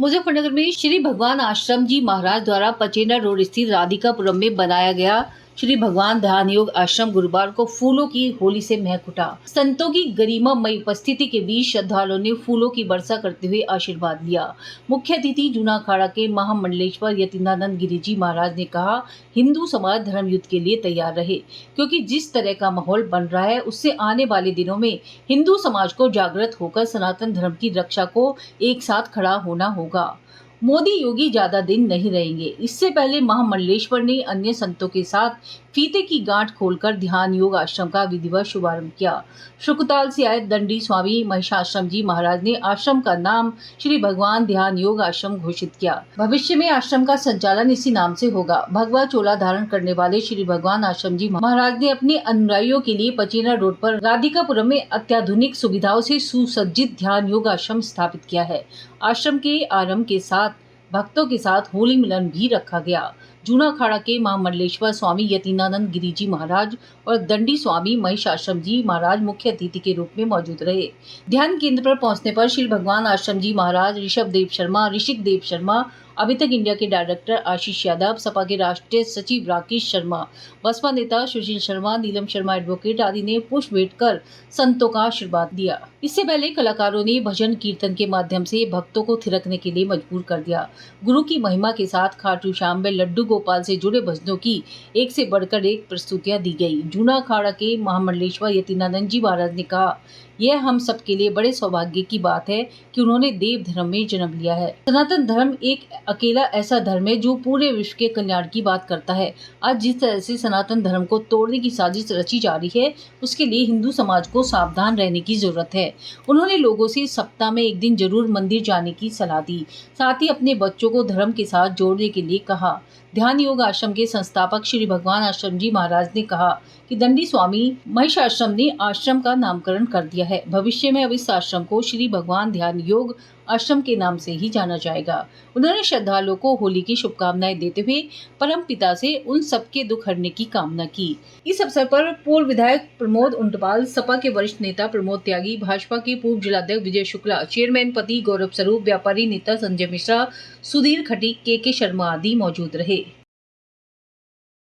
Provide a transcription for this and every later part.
मुजफ्फरनगर में श्री भगवान आश्रम जी महाराज द्वारा पचेंडा रोड स्थित राधिकापुरम में बनाया गया श्री भगवान ध्यान योग आश्रम गुरुवार को फूलों की होली से महक उठा। संतों की गरिमामयी उपस्थिति के बीच श्रद्धालुओं ने फूलों की वर्षा करते हुए आशीर्वाद लिया। मुख्य अतिथि जूना अखाड़ा के महामंडलेश्वर यतीन्द्रानंद गिरी जी महाराज ने कहा, हिंदू समाज धर्म युद्ध के लिए तैयार रहे, क्योंकि जिस तरह का माहौल बन रहा है उससे आने वाले दिनों में हिंदू समाज को जागृत होकर सनातन धर्म की रक्षा को एक साथ खड़ा होना होगा। मोदी योगी ज्यादा दिन नहीं रहेंगे। इससे पहले महामंडलेश्वर ने अन्य संतों के साथ फीते की गांठ खोलकर ध्यान योग आश्रम का विधिवत शुभारंभ किया। शुकताल से आए दंडी स्वामी महिषाश्रम जी महाराज ने आश्रम का नाम श्री भगवान ध्यान योग आश्रम घोषित किया। भविष्य में आश्रम का संचालन इसी नाम से होगा। भगवा चोला धारण करने वाले श्री भगवान आश्रम जी महाराज ने अपने अनुयायियों के लिए पचेना रोड पर राधिकापुरम में अत्याधुनिक सुविधाओं से सुसज्जित ध्यान योग आश्रम स्थापित किया है। आश्रम के आरंभ के साथ भक्तों के साथ होली मिलन भी रखा गया। जूना अखाड़ा के महामंडलेश्वर स्वामी यतीन्द्रानंद गिरी जी महाराज और दंडी स्वामी महिषाश्रम जी महाराज मुख्य अतिथि के रूप में मौजूद रहे। ध्यान केंद्र पर पहुंचने पर श्री भगवान आश्रम जी महाराज ऋषभ देव शर्मा, ऋषिक देव शर्मा, अभी तक इंडिया के डायरेक्टर आशीष यादव, सपा के राष्ट्रीय सचिव राकेश शर्मा, बसपा नेता सुशील शर्मा, नीलम शर्मा एडवोकेट आदि ने पुष्प भेंट कर संतों का आशीर्वाद दिया। इससे पहले कलाकारों ने भजन कीर्तन के माध्यम से भक्तों को थिरकने के लिए मजबूर कर दिया। गुरु की महिमा के साथ खाटू श्याम में लड्डू गोपाल से जुड़े भजनों की एक से बढ़कर एक प्रस्तुतियां दी गई। जूना अखाड़ा के महामंडलेश्वर यतीन्द्रानंद जी महाराज ने कहा, यह हम सबके लिए बड़े सौभाग्य की बात है कि उन्होंने देव धर्म में जन्म लिया है। सनातन धर्म एक अकेला ऐसा धर्म है जो पूरे विश्व के कल्याण की बात करता है। आज जिस तरह से सनातन धर्म को तोड़ने की साजिश रची जा रही है, उसके लिए हिंदू समाज को सावधान रहने की जरूरत है। उन्होंने लोगों से सप्ताह में एक दिन जरूर मंदिर जाने की सलाह दी। साथ ही अपने बच्चों को धर्म के साथ जोड़ने के लिए कहा। ध्यान योग आश्रम के संस्थापक श्री भगवान आश्रम जी महाराज ने कहा कि दंडी स्वामी महिषाश्रम ने आश्रम का नामकरण कर दिया है। भविष्य में अब इस आश्रम को श्री भगवान ध्यान योग आश्रम के नाम से ही जाना जाएगा। उन्होंने श्रद्धालुओं को होली की शुभकामनाएं देते हुए परम पिता से उन सबके दुख हरने की कामना की। इस अवसर पर पूर्व विधायक प्रमोद उंटपाल, सपा के वरिष्ठ नेता प्रमोद त्यागी, भाजपा के पूर्व जिलाध्यक्ष विजय शुक्ला, चेयरमैन पति गौरव स्वरूप, व्यापारी नेता संजय मिश्रा, सुधीर खटीक, के शर्मा आदि मौजूद रहे।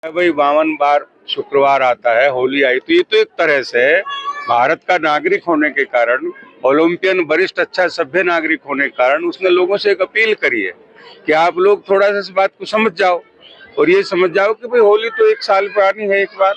भाई 52 बार शुक्रवार आता है, होली आई, तो ये तो एक तरह से भारत का नागरिक होने के कारण, ओलंपियन वरिष्ठ अच्छा सभ्य नागरिक होने के कारण उसने लोगों से एक अपील करी है कि आप लोग थोड़ा सा इस बात को समझ जाओ और ये समझ जाओ कि भाई होली तो एक साल पे आनी है एक बार।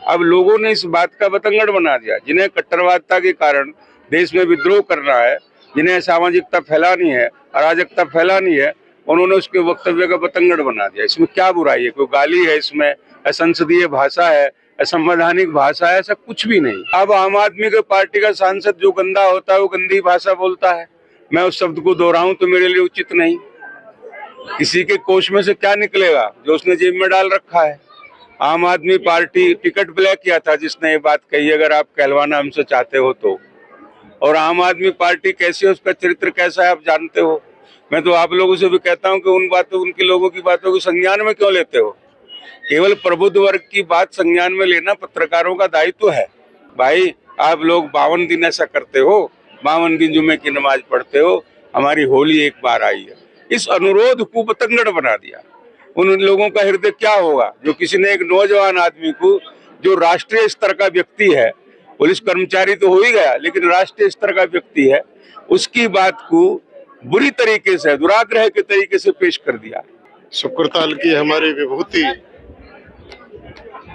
अब लोगों ने इस बात का बतंगड़ बना दिया। जिन्हें कट्टरवादिता के कारण देश में विद्रोह करना है, जिन्हें सामाजिकता फैलानी है, अराजकता फैलानी है, उन्होंने उसके वक्तव्य का बतंगड़ बना दिया। इसमें क्या बुराई है? कोई गाली है इसमें? असंसदीय भाषा है, असंवैधानिक भाषा है? ऐसा कुछ भी नहीं। अब आम आदमी के पार्टी का सांसद जो गंदा होता है वो गंदी भाषा बोलता है, मैं उस शब्द को दोहराऊं तो मेरे लिए उचित नहीं। किसी के कोष में से क्या निकलेगा जो उसने जेब में डाल रखा है। आम आदमी पार्टी टिकट ब्लैक किया था जिसने ये बात कही, अगर आप कहलवाना हमसे चाहते हो तो। और आम आदमी पार्टी कैसी है, उसका चरित्र कैसा है आप जानते हो। मैं तो आप लोगों से भी कहता हूं कि उनके लोगों की बातों को संज्ञान में क्यों लेते हो? केवल प्रबुद्ध वर्ग की बात संज्ञान में लेना पत्रकारों का दायित्व है। भाई आप लोग 52 दिन ऐसा करते हो, 52 दिन जुमे की नमाज पढ़ते हो, हमारी होली एक बार आई है। इस अनुरोध को बतंगड़ बना दिया। उन लोगों का हृदय क्या होगा जो किसी ने एक नौजवान आदमी को, जो राष्ट्रीय स्तर का व्यक्ति है, पुलिस कर्मचारी तो हो ही गया लेकिन राष्ट्रीय स्तर का व्यक्ति है, उसकी बात को बुरी तरीके से, दुराग्रह के तरीके से पेश कर दिया। शुक्रताल की हमारी विभूति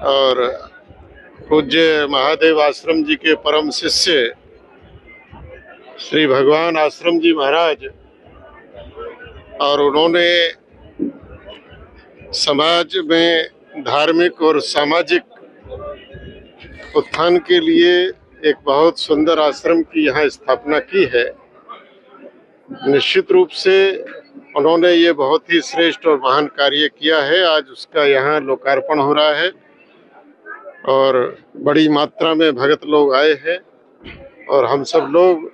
और पूज्य महादेव आश्रम जी के परम शिष्य श्री भगवान आश्रम जी महाराज, और उन्होंने समाज में धार्मिक और सामाजिक उत्थान के लिए एक बहुत सुंदर आश्रम की यहाँ स्थापना की है। निश्चित रूप से उन्होंने ये बहुत ही श्रेष्ठ और महान कार्य किया है। आज उसका यहाँ लोकार्पण हो रहा है और बड़ी मात्रा में भक्त लोग आए हैं और हम सब लोग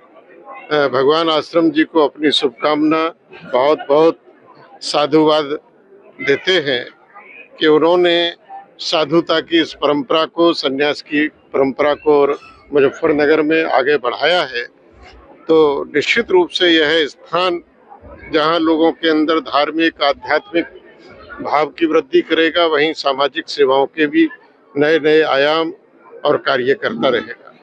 भगवान आश्रम जी को अपनी शुभकामना, बहुत बहुत साधुवाद देते हैं कि उन्होंने साधुता की इस परंपरा को, संन्यास की परंपरा को और मुजफ्फरनगर में आगे बढ़ाया है। तो निश्चित रूप से यह स्थान जहां लोगों के अंदर धार्मिक आध्यात्मिक भाव की वृद्धि करेगा, वहीं सामाजिक सेवाओं के भी नए नए आयाम और कार्य करता रहेगा।